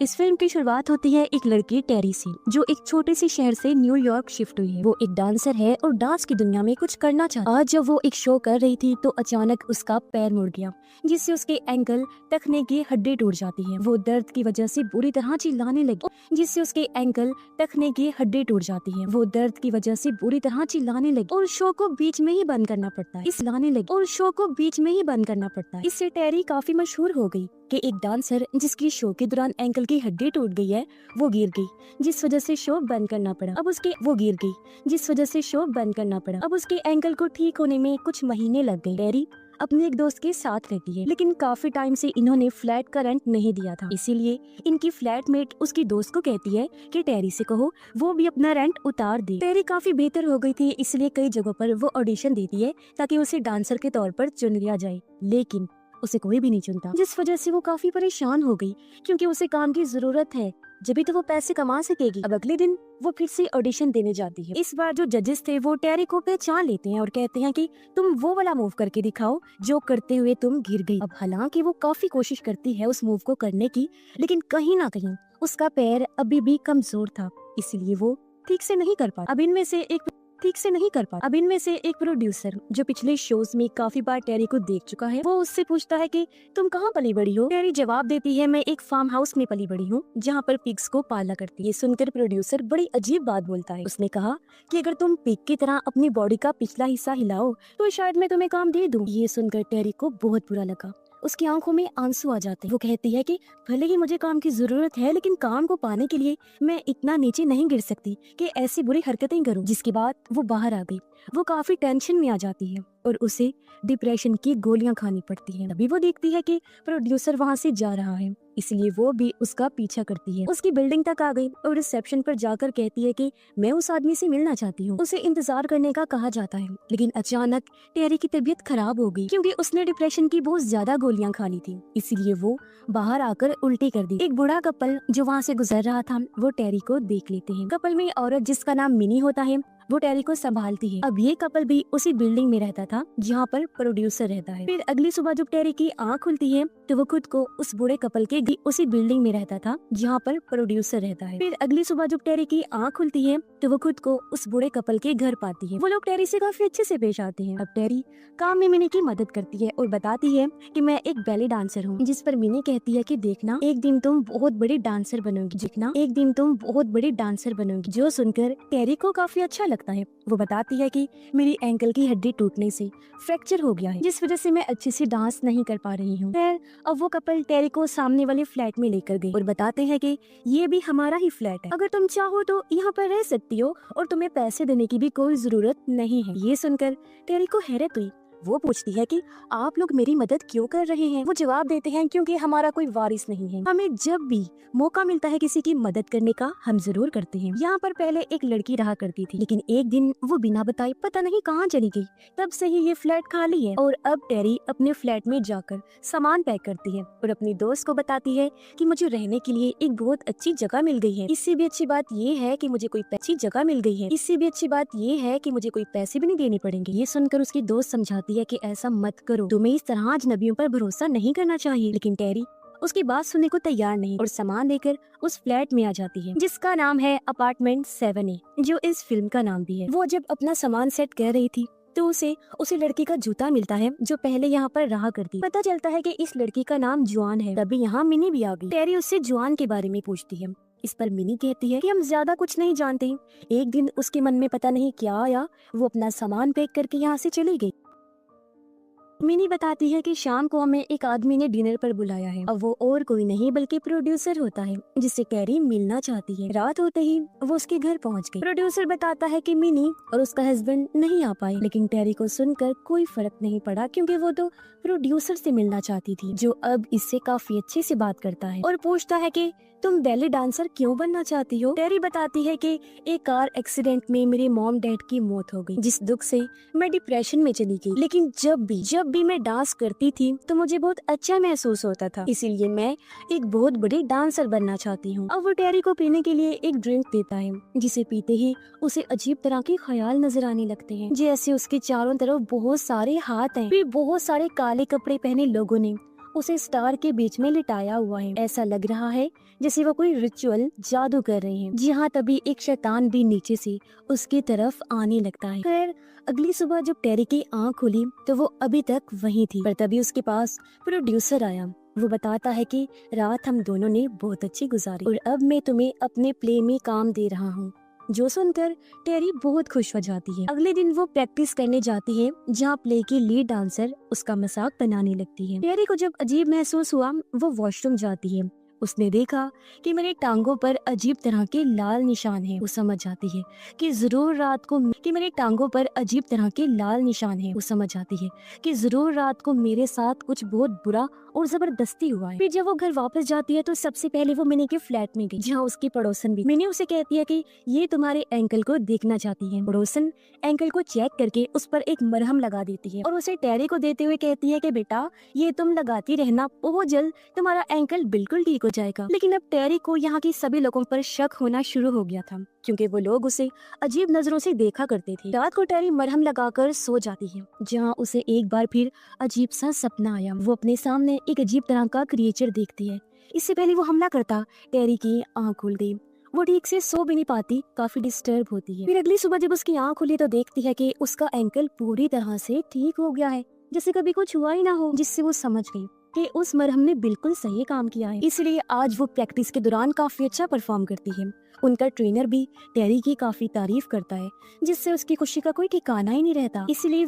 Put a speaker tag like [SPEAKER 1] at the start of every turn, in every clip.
[SPEAKER 1] इस फिल्म की शुरुआत होती है एक लड़की टेरी से, जो एक छोटे से शहर से न्यूयॉर्क शिफ्ट हुई है। वो एक डांसर है और डांस की दुनिया में कुछ करना चाहती है। आज जब वो एक शो कर रही थी तो अचानक उसका पैर मुड़ गया, जिससे उसके एंकल टखने की हड्डी टूट जाती है। वो दर्द की वजह से बुरी तरह चिल्लाने लगी, जिससे उसके एंकल टखने की हड्डी टूट जाती है। वो दर्द की वजह से बुरी तरह चिल्लाने लगी और शो को बीच में ही बंद करना पड़ता है। इससे टेरी काफी मशहूर हो गई कि एक डांसर जिसकी शो के दौरान एंकल की हड्डी टूट गई है वो गिर गई, जिस वजह से शो बंद करना पड़ा। अब उसके एंकल को ठीक होने में कुछ महीने लग गए। टेरी अपने एक दोस्त के साथ रहती है, लेकिन काफी टाइम से इन्होंने फ्लैट का रेंट नहीं दिया था। इसीलिए इनकी फ्लैटमेट उसकी दोस्त को कहती है कि टेरी से कहो वो भी अपना रेंट उतार दे। टेरी काफी बेहतर हो गई थी, इसलिए कई जगहों पर वो ऑडिशन देती है ताकि उसे डांसर के तौर पर चुन लिया जाए, लेकिन उसे कोई भी नहीं चुनता, जिस वजह से वो काफी परेशान हो गई क्योंकि उसे काम की जरूरत है, जब तो वो पैसे कमा सकेगी। अब अगले दिन वो फिर से ऑडिशन देने जाती है। इस बार जो जजेस थे वो टेरी को पहचान लेते हैं और कहते हैं कि तुम वो वाला मूव करके दिखाओ जो करते हुए तुम गिर गई। अब हालांकि वो काफी कोशिश करती है उस मूव को करने की, लेकिन कहीं ना कहीं उसका पैर अभी भी कमजोर था, इसलिए वो ठीक से नहीं कर पाता। अब इनमें से एक प्रोड्यूसर जो पिछले शोज में काफी बार टेरी को देख चुका है, वो उससे पूछता है कि तुम कहाँ पली बड़ी हो। टेरी जवाब देती है, मैं एक फार्म हाउस में पली बड़ी हूँ जहाँ पर पिग्स को पाला करती है। ये सुनकर प्रोड्यूसर बड़ी अजीब बात बोलता है। उसने कहा कि अगर तुम पिग की तरह अपनी बॉडी का पिछला हिस्सा हिलाओ तो शायद मैं तुम्हें काम दे दूँ। ये सुनकर टेरी को बहुत बुरा लगा, उसकी आंखों में आंसू आ जाते हैं। वो कहती है कि भले ही मुझे काम की जरूरत है, लेकिन काम को पाने के लिए मैं इतना नीचे नहीं गिर सकती कि ऐसी बुरी हरकतें करूं। जिसके बाद वो बाहर आ गई। वो काफी टेंशन में आ जाती है और उसे डिप्रेशन की गोलियां खानी पड़ती हैं। तभी वो देखती है कि प्रोड्यूसर वहाँ से जा रहा है, इसलिए वो भी उसका पीछा करती है। उसकी बिल्डिंग तक आ गई और रिसेप्शन पर जाकर कहती है कि मैं उस आदमी से मिलना चाहती हूँ। उसे इंतजार करने का कहा जाता है, लेकिन अचानक टेरी की तबीयत खराब हो गई क्योंकि उसने डिप्रेशन की बहुत ज्यादा गोलियां खा ली थी, इसीलिए वो बाहर आकर उल्टी कर दी। एक बूढ़ा कपल जो वहाँ से गुजर रहा था वो टेरी को देख लेते हैं। कपल में औरत जिसका नाम मिनी होता है वो टेरी को संभालती है। अब ये कपल भी उसी बिल्डिंग में रहता था जहाँ पर प्रोड्यूसर रहता है। फिर अगली सुबह जब टेरी की आँख खुलती है तो वो खुद को उस बूढ़े कपल के उसी बिल्डिंग में रहता था जहाँ पर प्रोड्यूसर रहता है। फिर अगली सुबह जब टेरी की आँख खुलती है तो वो खुद को उस बूढ़े कपल के घर पाती है। वो लोग टेरी से काफी अच्छे से पेश आते हैं। अब टेरी काम में मिनी की मदद करती है और बताती है कि मैं एक बैले डांसर हूँ, जिस पर मिनी कहती है कि देखना एक दिन तुम बहुत बड़ी डांसर बनोगी। जो सुनकर टेरी को काफी अच्छा लगता है। वो बताती है कि मेरी एंकल की हड्डी टूटने से फ्रैक्चर हो गया है, जिस वजह से मैं अच्छे से डांस नहीं कर पा रही हूँ। फिर अब वो कपल टेरी को सामने वाले फ्लैट में लेकर गए और बताते हैं कि ये भी हमारा ही फ्लैट है, अगर तुम चाहो तो यहाँ पर रह सकती हो और तुम्हें पैसे देने की भी कोई जरूरत नहीं है। ये सुनकर टेरी को हैरत हुई। वो पूछती है कि आप लोग मेरी मदद क्यों कर रहे हैं। वो जवाब देते हैं क्योंकि हमारा कोई वारिस नहीं है, हमें जब भी मौका मिलता है किसी की मदद करने का हम जरूर करते हैं। यहाँ पर पहले एक लड़की रहा करती थी, लेकिन एक दिन वो बिना बताए पता नहीं कहाँ चली गई। तब से ही ये फ्लैट खाली है और अब टेरी अपने फ्लैट में जाकर सामान पैक करती है और अपनी दोस्त को बताती है कि मुझे रहने के लिए एक बहुत अच्छी जगह मिल गई है। इससे भी अच्छी बात ये है कि मुझे कोई पैसे भी नहीं देने पड़ेंगे। ये सुनकर उसकी दोस्त समझाती है कि ऐसा मत करो, तुम्हें इस तरह अजनबियों पर भरोसा नहीं करना चाहिए। लेकिन टेरी उसकी बात सुनने को तैयार नहीं और सामान लेकर उस फ्लैट में आ जाती है जिसका नाम है अपार्टमेंट 7A, जो इस फिल्म का नाम भी है। वो जब अपना सामान सेट कर रही थी तो उसी लड़की का जूता मिलता है जो पहले यहाँ पर रहा करती। पता चलता है कि इस लड़की का नाम जुआन है। तभी यहाँ मिनी भी आ गई। टेरी उससे जुआन के बारे में पूछती है। इस पर मिनी कहती है कि हम ज्यादा कुछ नहीं जानते। एक दिन उसके मन में पता नहीं क्या आया, वो अपना सामान पैक करके यहाँ से चली गई। मिनी बताती है कि शाम को हमें एक आदमी ने डिनर पर बुलाया है। अब वो और कोई नहीं बल्कि प्रोड्यूसर होता है जिससे टेरी मिलना चाहती है। रात होते ही वो उसके घर पहुंच गई। प्रोड्यूसर बताता है कि मिनी और उसका हस्बैंड नहीं आ पाए, लेकिन टेरी को सुनकर कोई फर्क नहीं पड़ा क्योंकि वो तो प्रोड्यूसर से मिलना चाहती थी, जो अब इससे काफी अच्छे से बात करता है और पूछता है कि तुम बैले डांसर क्यों बनना चाहती हो। टेरी बताती है कि एक कार एक्सीडेंट में मेरे मॉम डैड की मौत हो गई, जिस दुख से मैं डिप्रेशन में चली गई। लेकिन जब भी मैं डांस करती थी तो मुझे बहुत अच्छा महसूस होता था, इसीलिए मैं एक बहुत बड़ी डांसर बनना चाहती हूँ। अब वो टेरी को पीने के लिए एक ड्रिंक देता है, जिसे पीते ही उसे अजीब तरह के ख्याल नजर आने लगते हैं, जैसे उसके चारों तरफ बहुत सारे हाथ हैं। फिर बहुत सारे काले कपड़े पहने लोगों ने उसे स्टार के बीच में लिटाया हुआ है। ऐसा लग रहा है जैसे वो कोई रिचुअल जादू कर रहे हैं। जी हाँ, तभी एक शैतान भी नीचे से उसकी तरफ आने लगता है। खैर अगली सुबह जब टेरी की आंख खुली तो वो अभी तक वहीं थी, पर तभी उसके पास प्रोड्यूसर आया। वो बताता है कि रात हम दोनों ने बहुत अच्छी गुजारी और अब मैं तुम्हें अपने प्ले में काम दे रहा हूँ। जो सुनकर टेरी बहुत खुश हो जाती है। अगले दिन वो प्रैक्टिस करने जाती है जहाँ प्ले की लीड डांसर उसका मजाक बनाने लगती है। टेरी को जब अजीब महसूस हुआ वो वॉशरूम जाती है। उसने देखा कि मेरे टांगों पर अजीब तरह के लाल निशान हैं। वो समझ जाती है कि जरूर रात को मेरे टांगों पर अजीब तरह के लाल निशान हैं। वो समझ जाती है कि जरूर रात को मेरे साथ कुछ बहुत बुरा और जबरदस्ती हुआ है। फिर जब वो घर वापस जाती है तो सबसे पहले वो मिनी के फ्लैट में गई, जहाँ उसकी पड़ोसन भी। मिनी उसे कहती है कि ये तुम्हारे एंकल को देखना चाहती है। पड़ोसन एंकल को चेक करके उस पर एक मरहम लगा देती है और उसे टेरी को देते हुए कहती है कि बेटा ये तुम लगाती रहना, बहुत जल्द तुम्हारा एंकल बिल्कुल ठीक हो जाएगा। लेकिन अब टेरी को यहाँ की सभी लोगों पर शक होना शुरू हो गया था, क्योंकि वो लोग उसे अजीब नजरों से देखा करते थे। रात को टेरी मरहम लगाकर सो जाती है, जहाँ उसे एक बार फिर अजीब सा सपना आया। वो अपने सामने एक अजीब तरह का क्रिएचर देखती है। इससे पहले वो हमला करता, टेरी की आंख खुल गई। वो ठीक से सो भी नहीं पाती, काफी डिस्टर्ब होती है। फिर अगली सुबह जब उसकी आंख खुली तो देखती है कि उसका एंकल पूरी तरह से ठीक हो गया है, जैसे कभी कुछ हुआ ही ना हो। जिससे वो समझ गई कि उस मरहम ने बिल्कुल सही काम किया है। इसलिए आज वो प्रैक्टिस के दौरान काफी अच्छा परफॉर्म करती है। उनका ट्रेनर भी टेरी की काफी तारीफ करता है, जिससे उसकी खुशी का कोई ठिकाना ही नहीं रहता। इसलिए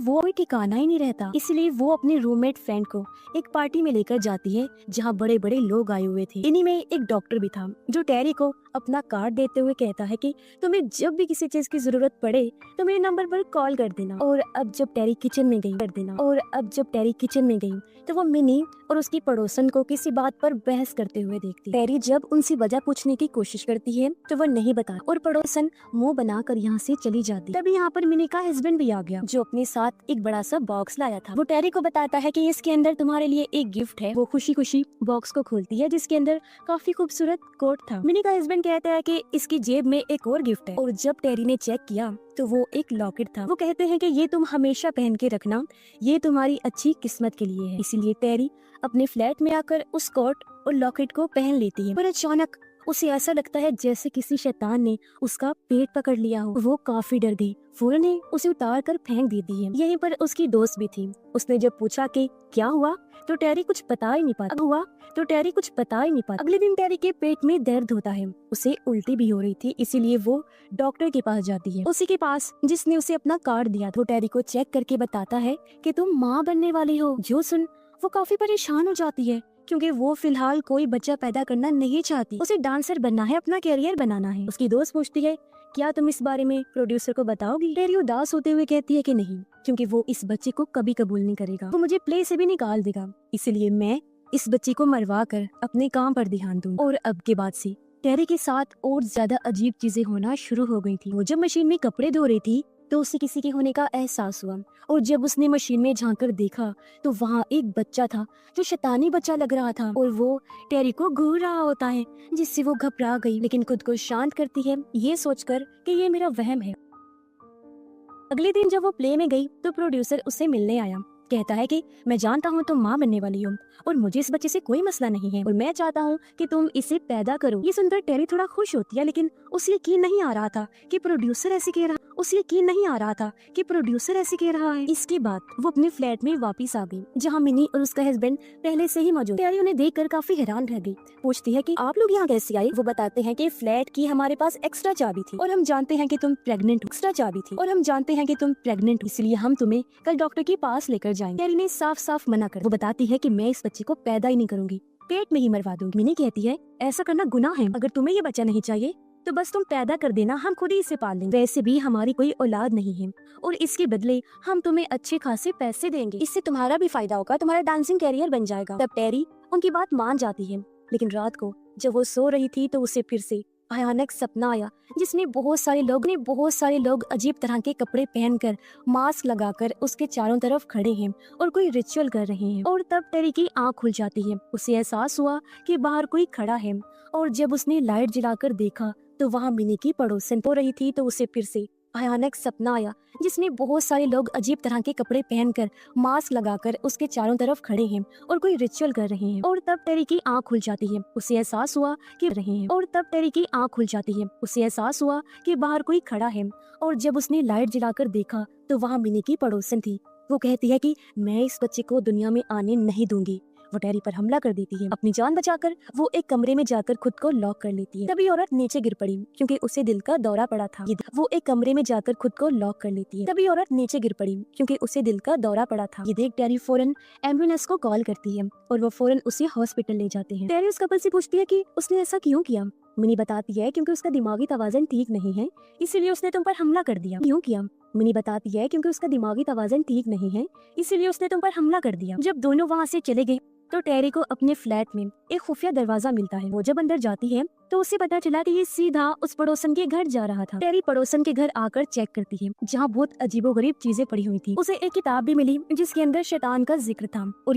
[SPEAKER 1] वो अपने रूममेट फ्रेंड को एक पार्टी में लेकर जाती है, जहाँ बड़े बड़े लोग आए हुए थे। इन्हीं में एक डॉक्टर भी था, जो टेरी को अपना कार्ड देते हुए कहता है कि तुम्हें जब भी किसी चीज की जरूरत पड़े तो मेरे नंबर पर कॉल कर देना। और अब जब टेरी किचन में गई तो वो मिनी और उसकी पड़ोसन को किसी बात पर बहस करते हुए देखती। टेरी जब उनसे वजह पूछने की कोशिश करती है तो वो नहीं बता और पड़ोसन मुंह बनाकर यहाँ से चली जाती। तभी यहाँ पर मिनी का हस्बैंड भी आ गया, जो अपने साथ एक बड़ा सा बॉक्स लाया था। वो टेरी को बताता है कि इसके अंदर तुम्हारे लिए एक गिफ्ट है। वो खुशी खुशी बॉक्स को खोलती है, जिसके अंदर काफी खूबसूरत कोट था। मिनी का हस्बैंड कहता है कि इसकी जेब में एक और गिफ्ट है। और जब टेरी ने चेक किया तो वो एक लॉकेट था। वो कहते हैं कि ये तुम हमेशा पहन के रखना, ये तुम्हारी अच्छी किस्मत के लिए है। इसीलिए टेरी अपने फ्लैट में आकर उस कोट और लॉकेट को पहन लेती है। पर अचानक उसे ऐसा लगता है जैसे किसी शैतान ने उसका पेट पकड़ लिया हो। वो काफी डर गई, फौरन ही उसे उतार कर फेंक देती है। यहीं पर उसकी दोस्त भी थी। उसने जब पूछा कि क्या हुआ तो टेरी कुछ बता ही नहीं पाता। अगले दिन टेरी के पेट में दर्द होता है, उसे उल्टी भी हो रही थी। इसीलिए वो डॉक्टर के पास जाती है, उसी के पास जिसने उसे अपना कार्ड दिया था। वो टेरी को चेक करके बताता है कि तुम माँ बनने वाली हो। जो सुन वो काफी परेशान हो जाती है, क्योंकि वो फिलहाल कोई बच्चा पैदा करना नहीं चाहती। उसे डांसर बनना है, अपना कैरियर बनाना है। उसकी दोस्त पूछती है क्या तुम इस बारे में प्रोड्यूसर को बताओगी? टेरी उदास होते हुए कहती है कि नहीं, क्योंकि वो इस बच्चे को कभी कबूल नहीं करेगा। वो मुझे प्ले से भी निकाल देगा, इसलिए मैं इस बच्चे को मरवा कर अपने काम पर ध्यान दूं। और अब के बाद से टेरी के साथ और ज्यादा अजीब चीजें होना शुरू हो गई थी। वो जब मशीन में कपड़े धो रही थी तो उसे किसी के होने का एहसास हुआ, और जब उसने मशीन में झांक कर देखा तो वहाँ एक बच्चा था जो शैतानी बच्चा लग रहा था, और वो टेरी को घूर रहा होता है, जिससे वो घबरा गई, लेकिन खुद को शांत करती है ये सोचकर कि ये मेरा वहम है। अगले दिन जब वो प्ले में गई तो प्रोड्यूसर उससे मिलने आया। कहता है कि मैं जानता हूँ तुम माँ बनने वाली हो और मुझे इस बच्चे से कोई मसला नहीं है और मैं चाहता हूँ कि तुम इसे पैदा करो। ये सुनकर टेरी थोड़ा खुश होती है, लेकिन उसे यकीन नहीं आ रहा था कि प्रोड्यूसर ऐसे कह रहा है। इसके बाद वो अपने फ्लैट में वापस आ गई, जहाँ मिनी और उसका हस्बैंड पहले से ही मौजूद। टेरी उन्हें देखकर काफी हैरान रह गई, पूछती है कि आप लोग यहाँ कैसे आए? वो बताते हैं कि फ्लैट की हमारे पास एक्स्ट्रा चाबी थी और हम जानते हैं कि तुम प्रेग्नेंट हो, इसलिए हम तुम्हें कल डॉक्टर के पास लेकर जाएंगे। टेरी ने साफ साफ मना कर। वो बताती है कि मैं इस बच्चे को पैदा ही नहीं करूंगी, पेट में ही मरवा दूंगी। मिनी कहती है ऐसा करना गुनाह है, अगर तुम्हें ये बच्चा नहीं चाहिए तो बस तुम पैदा कर देना, हम खुद ही इसे पाल लेंगे। वैसे भी हमारी कोई औलाद नहीं है और इसके बदले हम तुम्हें अच्छे खासे पैसे देंगे, इससे तुम्हारा भी फायदा होगा, तुम्हारा डांसिंग कैरियर बन जाएगा। तब टेरी उनकी बात मान जाती है, लेकिन रात को जब वो सो रही थी तो उसे फिर से भयानक सपना आया, जिसमें बहुत सारे लोग अजीब तरह के कपड़े पहनकर, मास्क लगाकर उसके चारों तरफ खड़े हैं और कोई रिचुअल कर रहे हैं। और तब टेरी की आंख खुल जाती है, उसे एहसास हुआ कि बाहर कोई खड़ा है, और जब उसने लाइट जलाकर देखा तो वहाँ मिनी की पड़ोसन हो रही थी, तो उसे फिर से भयानक सपना आया जिसमें बहुत सारे लोग अजीब तरह के कपड़े पहनकर मास्क लगाकर उसके चारों तरफ खड़े हैं और कोई रिचुअल कर रहे हैं। और तब टेरी की आंख खुल जाती है। उसे एहसास हुआ कि रहे हैं और तब टेरी की आंख खुल जाती है। उसे एहसास हुआ कि बाहर कोई खड़ा है और जब उसने लाइट जलाकर देखा तो वहाँ मिनी की पड़ोसन थी। वो कहती है कि मैं इस बच्चे को दुनिया में आने नहीं दूंगी। वो टेरी पर हमला कर देती है। अपनी जान बचाकर वो एक कमरे में जाकर खुद को लॉक कर लेती है। तभी औरत नीचे गिर पड़ी क्योंकि उसे दिल का दौरा पड़ा था। वो एक कमरे में जाकर खुद को लॉक कर लेती है। तभी औरत नीचे गिर पड़ी क्योंकि उसे दिल का दौरा पड़ा था। ये देख टेरी फौरन एम्बुलेंस को कॉल करती है और वो फौरन उसे हॉस्पिटल ले जाते हैं। टेरी उस कपल से पूछती है कि उसने ऐसा क्यों किया। मिनी बताती है क्योंकि उसका दिमागी तवाज़ुन ठीक नहीं है, इसीलिए उसने तुम पर हमला कर दिया। क्यों किया? मिनी बताती है क्योंकि उसका दिमागी तवाज़ुन ठीक नहीं है, इसीलिए उसने तुम पर हमला कर दिया। जब दोनों वहाँ से चले गए तो टेरी को अपने फ्लैट में एक खुफिया दरवाजा मिलता है। वो जब अंदर जाती है तो उसे पता चला कि ये सीधा उस पड़ोसन के घर जा रहा था। टेरी पड़ोसन के घर आकर चेक करती है जहाँ बहुत अजीबोगरीब चीजें पड़ी हुई थी। उसे एक किताब भी मिली जिसके अंदर शैतान का जिक्र था और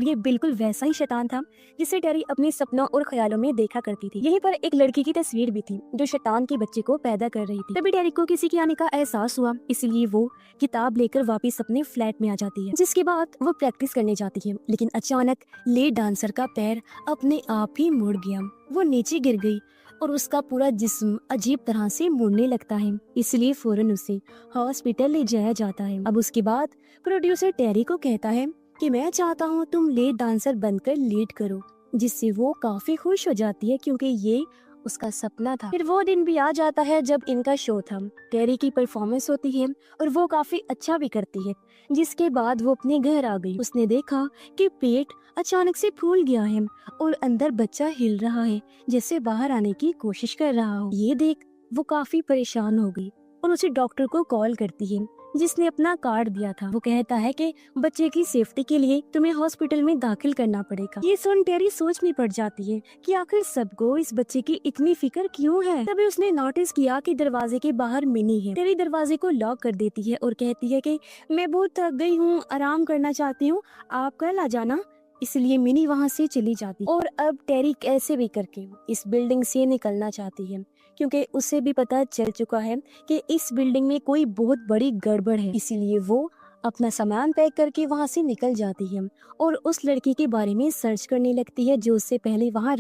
[SPEAKER 1] ये बिल्कुल वैसा ही शैतान था जिसे टेरी अपने सपनों और ख्यालों में देखा करती थी। यहीं पर एक लड़की की तस्वीर भी थी जो शैतान के बच्चे को पैदा कर रही थी। तभी टेरी को किसी के आने का एहसास हुआ, इसलिए वो किताब लेकर वापस अपने फ्लैट में आ जाती है। जिसके बाद वो प्रैक्टिस करने जाती है, लेकिन अचानक लेड डांसर का पैर अपने आप ही मुड़ गया। वो नीचे गिर गई और उसका पूरा जिस्म अजीब तरह से मुड़ने लगता है, इसलिए फौरन उसे हॉस्पिटल ले जाया जाता है। अब उसके बाद प्रोड्यूसर टेरी को कहता है कि मैं चाहता हूँ तुम लेड डांसर बनकर लीड करो, जिससे वो काफी खुश हो जाती है क्योंकि ये उसका सपना था। फिर वो दिन भी आ जाता है जब इनका शो था। टेरी की परफॉर्मेंस होती है और वो काफी अच्छा भी करती है। जिसके बाद वो अपने घर आ गई। उसने देखा कि पेट अचानक से फूल गया है और अंदर बच्चा हिल रहा है जैसे बाहर आने की कोशिश कर रहा हो। ये देख वो काफी परेशान हो गई और उसे डॉक्टर को कॉल करती है जिसने अपना कार्ड दिया था। वो कहता है कि बच्चे की सेफ्टी के लिए तुम्हें हॉस्पिटल में दाखिल करना पड़ेगा। ये सुन टेरी सोच में पड़ जाती है कि आखिर सबको इस बच्चे की इतनी फिक्र क्यों है। तभी उसने नोटिस किया कि दरवाजे के बाहर मिनी है। टेरी दरवाजे को लॉक कर देती है और कहती है कि मैं बहुत थक गई हूँ, आराम करना चाहती हूँ, आप कल आ जाना। इसलिए मिनी वहाँ से चली जाती और अब टेरी कैसे भी करके इस बिल्डिंग से निकलना चाहती है क्योंकि उसे भी पता चल चुका है कि इस बिल्डिंग में कोई बहुत बड़ी गड़बड़ है। इसीलिए वो अपना सामान पैक करके वहाँ से निकल जाती है और उस लड़की के बारे में सर्च करने लगती है जो उससे पहले वहाँ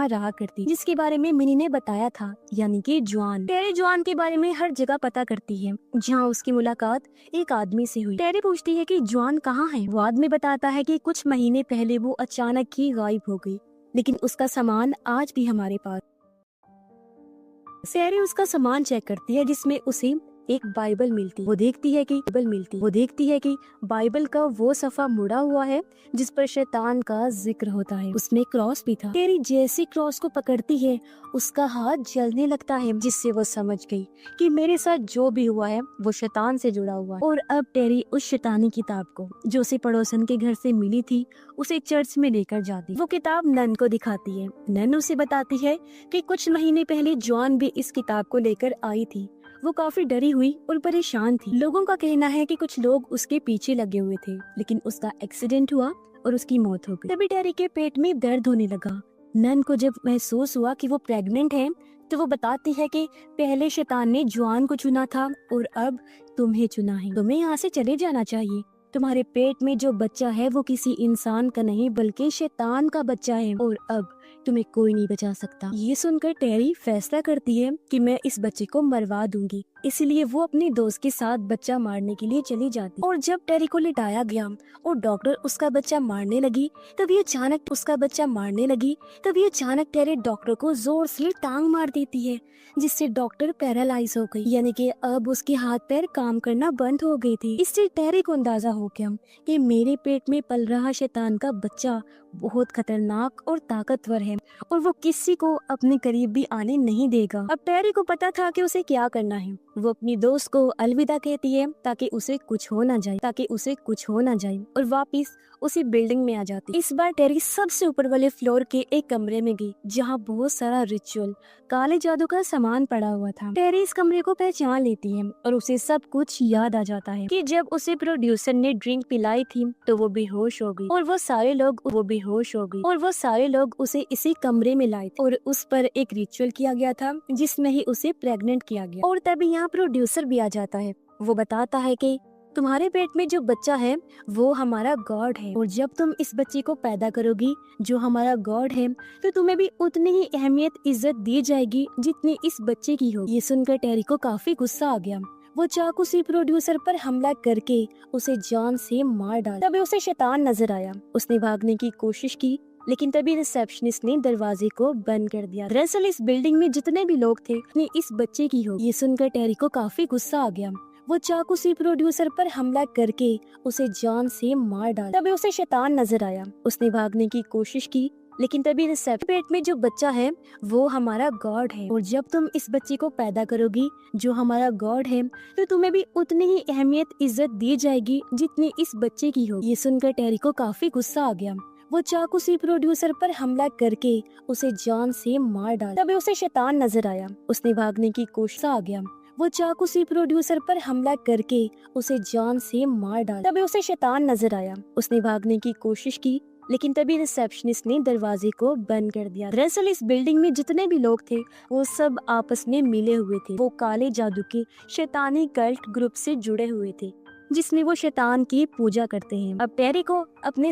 [SPEAKER 1] रहा करती, जिसके बारे में मिनी ने बताया था, यानी कि जॉन। टेरी जॉन के बारे में हर जगह पता करती है जहाँ उसकी मुलाकात एक आदमी से हुई। टेरी पूछती है कि जॉन कहाँ है। वो आदमी बताता है कि कुछ महीने पहले वो अचानक ही गायब हो गई, लेकिन उसका सामान आज भी हमारे पास। टेरी उसका सामान चेक करती है जिसमें उसे एक बाइबल मिलती। वो देखती है कि बाइबल का वो सफा मुड़ा हुआ है जिस पर शैतान का जिक्र होता है। उसमें क्रॉस भी था। टेरी जैसे क्रॉस को पकड़ती है उसका हाथ जलने लगता है, जिससे वो समझ गई कि मेरे साथ जो भी हुआ है वो शैतान से जुड़ा हुआ है। और अब टेरी उस शैतानी किताब को जो उसे पड़ोसन के घर से मिली थी उसे चर्च में लेकर जाती। वो किताब नन को दिखाती है। नन उसे बताती है कि कुछ महीने पहले जॉन भी इस किताब को लेकर आई थी। वो काफी डरी हुई और परेशान थी। लोगों का कहना है कि कुछ लोग उसके पीछे लगे हुए थे, लेकिन उसका एक्सीडेंट हुआ और उसकी मौत हो गई। तभी टेरी के पेट में दर्द होने लगा। नन को जब महसूस हुआ कि वो प्रेग्नेंट है तो वो बताती है कि पहले शैतान ने जॉन को चुना था और अब तुम्हें चुना है। तुम्हें यहाँ से चले जाना चाहिए। तुम्हारे पेट में जो बच्चा है वो किसी इंसान का नहीं बल्कि शैतान का बच्चा है और अब तुम्हें कोई नहीं बचा सकता। ये सुनकर टेरी फैसला करती है कि मैं इस बच्चे को मरवा दूंगी। इसलिए वो अपने दोस्त के साथ बच्चा मारने के लिए चली जाती और जब टेरी को लिटाया गया और डॉक्टर उसका बच्चा मारने लगी तभी अचानक टेरी डॉक्टर को जोर से टांग मार देती है, जिससे डॉक्टर पैरालाइज हो गई, यानी कि अब उसके हाथ पैर काम करना बंद हो गई थी। इससे टेरी को अंदाजा हो गया कि मेरे पेट में पल रहा शैतान का बच्चा बहुत खतरनाक और ताकतवर है और वो किसी को अपने करीब भी आने नहीं देगा। अब टेरी को पता था कि उसे क्या करना है। वो अपनी दोस्त को अलविदा कहती है ताकि उसे कुछ हो ना जाए और वापिस उसी बिल्डिंग में आ जाती। इस बार टेरी सबसे ऊपर वाले फ्लोर के एक कमरे में गई जहाँ बहुत सारा रिचुअल काले जादू का सामान पड़ा हुआ था। टेरी इस कमरे को पहचान लेती है और उसे सब कुछ याद आ जाता है कि जब उसे प्रोड्यूसर ने ड्रिंक पिलाई थी तो वो बेहोश हो गई और वो सारे लोग उसे इसी कमरे में लाए थे और उस पर एक रिचुअल किया गया था जिसमें ही उसे प्रेग्नेंट किया गया। और तभी यहाँ प्रोड्यूसर भी आ जाता है। वो बताता है कि तुम्हारे पेट में जो बच्चा है वो हमारा गॉड है और जब तुम इस बच्चे को पैदा करोगी जो हमारा गॉड है तो तुम्हें भी उतनी ही अहमियत इज्जत दी जाएगी जितनी इस बच्चे की हो। ये सुनकर टेरी को काफी गुस्सा आ गया। वो चाकू से प्रोड्यूसर पर हमला करके उसे जान से मार डाला। तभी उसे शैतान नजर आया। उसने भागने की कोशिश की लेकिन तभी रिसेप्शनिस्ट ने दरवाजे को बंद कर दिया। दरअसल इस बिल्डिंग में जितने भी लोग थे उतनी इस बच्चे की हो। ये सुनकर टेरी को काफी गुस्सा आ गया। वो चाकू से प्रोड्यूसर पर हमला करके उसे जान से मार डाला। तभी उसे शैतान नजर आया। उसने भागने की कोशिश की लेकिन तभी रिसेप्शन पेट में जो बच्चा है वो हमारा गॉड है और जब तुम इस बच्चे को पैदा करोगी जो हमारा गॉड है तो तुम्हें भी उतनी ही अहमियत इज्जत दी जाएगी जितनी इस बच्चे की हो। ये सुनकर टेरी को काफी गुस्सा आ गया। वो चाकू से प्रोड्यूसर पर हमला करके उसे जान से मार डाला। तभी उसे शैतान नजर आया। उसने भागने की कोशिश आ गया। वो चाकू से प्रोड्यूसर पर हमला करके उसे जान से मार डाला। तभी उसे शैतान नजर आया। उसने भागने की कोशिश की लेकिन तभी रिसेप्शनिस्ट ने दरवाजे को बंद कर दिया। दरअसल इस बिल्डिंग में जितने भी लोग थे वो सब आपस में मिले हुए थे। वो काले जादू के शैतानी कल्ट ग्रुप से जुड़े हुए थे जिसमें वो शैतान की पूजा करते हैं। अब टेरी को अपने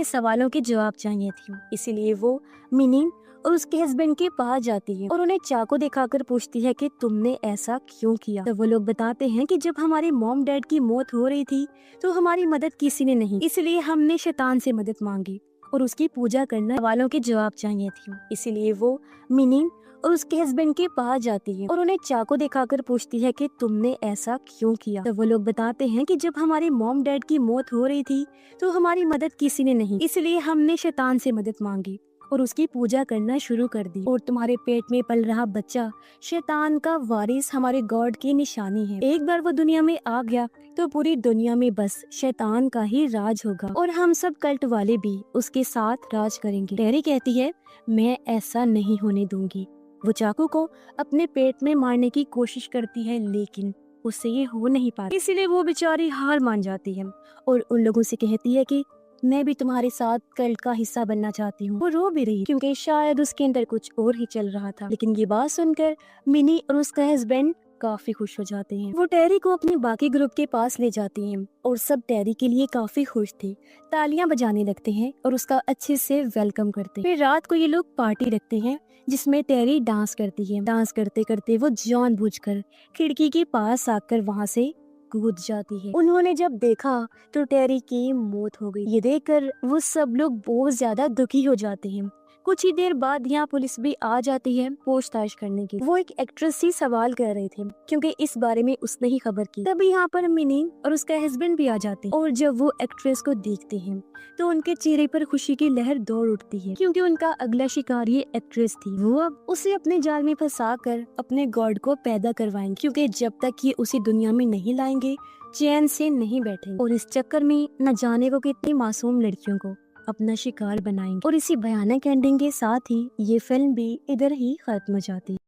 [SPEAKER 1] सवालों के जवाब चाहिए थे, इसीलिए वो मिनी और उसके हस्बैंड के पास जाती है और उन्हें चाकू दिखाकर पूछती है कि तुमने ऐसा क्यों किया। तो वो लोग बताते हैं कि जब हमारे मॉम डैड की मौत हो रही थी तो हमारी मदद किसी ने नहीं, इसलिए हमने शैतान से मदद मांगी और उसकी पूजा करना। सवालों के जवाब चाहिए थे, इसीलिए वो मिनी और उसके हस्बैंड के पास जाती है और उन्हें चाकू दिखाकर पूछती है कि तुमने ऐसा क्यों किया। तो वो लोग बताते हैं कि जब हमारे मॉम डैड की मौत हो रही थी तो हमारी मदद किसी ने नहीं, इसलिए हमने शैतान से मदद मांगी और उसकी पूजा करना शुरू कर दी और तुम्हारे पेट में पल रहा बच्चा शैतान का वारिस हमारे गॉड की निशानी है। एक बार वो दुनिया में आ गया तो पूरी दुनिया में बस शैतान का ही राज होगा और हम सब कल्ट वाले भी उसके साथ राज करेंगे। टेरी कहती है मैं ऐसा नहीं होने दूंगी। वो चाकू को अपने पेट में मारने की कोशिश करती है लेकिन उससे ये हो नहीं पाता, इसीलिए वो बेचारी हार मान जाती है और उन लोगों से कहती है कि मैं भी तुम्हारे साथ कल्ट का हिस्सा बनना चाहती हूँ। वो रो भी रही क्योंकि शायद उसके अंदर कुछ और ही चल रहा था। लेकिन ये बात सुनकर मिनी और उसका हस्बैंड काफी खुश हो जाते हैं। वो टेरी को अपने बाकी ग्रुप के पास ले जाती हैं और सब टेरी के लिए काफी खुश थे। तालियां बजाने लगते हैं और उसका अच्छे से वेलकम करते हैं। फिर रात को ये लोग पार्टी रखते हैं जिसमें टेरी डांस करती है। डांस करते करते वो जानबूझकर खिड़की के पास आकर वहाँ से कूद जाती है। उन्होंने जब देखा तो टेरी की मौत हो गई। ये देखकर वो सब लोग बहुत ज्यादा दुखी हो जाते हैं। कुछ ही देर बाद यहाँ पुलिस भी आ जाती है पूछताछ करने की। वो एक एक्ट्रेस से सवाल कर रहे थे क्योंकि इस बारे में उसने ही खबर की। तभी यहाँ पर मिनी और उसका हस्बैंड भी आ जाते हैं और जब वो एक्ट्रेस को देखते हैं तो उनके चेहरे पर खुशी की लहर दौड़ उठती है क्योंकि उनका अगला शिकार ये एक्ट्रेस थी। वो अब उसे अपने जाल में फंसा कर अपने गॉड को पैदा करवाएंगे क्योंकि जब तक ये उसी दुनिया में नहीं लाएंगे चैन से नहीं बैठेंगे और इस चक्कर में न जाने वो कितनी मासूम लड़कियों को अपना शिकार बनाएंगे। और इसी भयानक एंडिंग के साथ ही ये फिल्म भी इधर ही खत्म हो जाती है।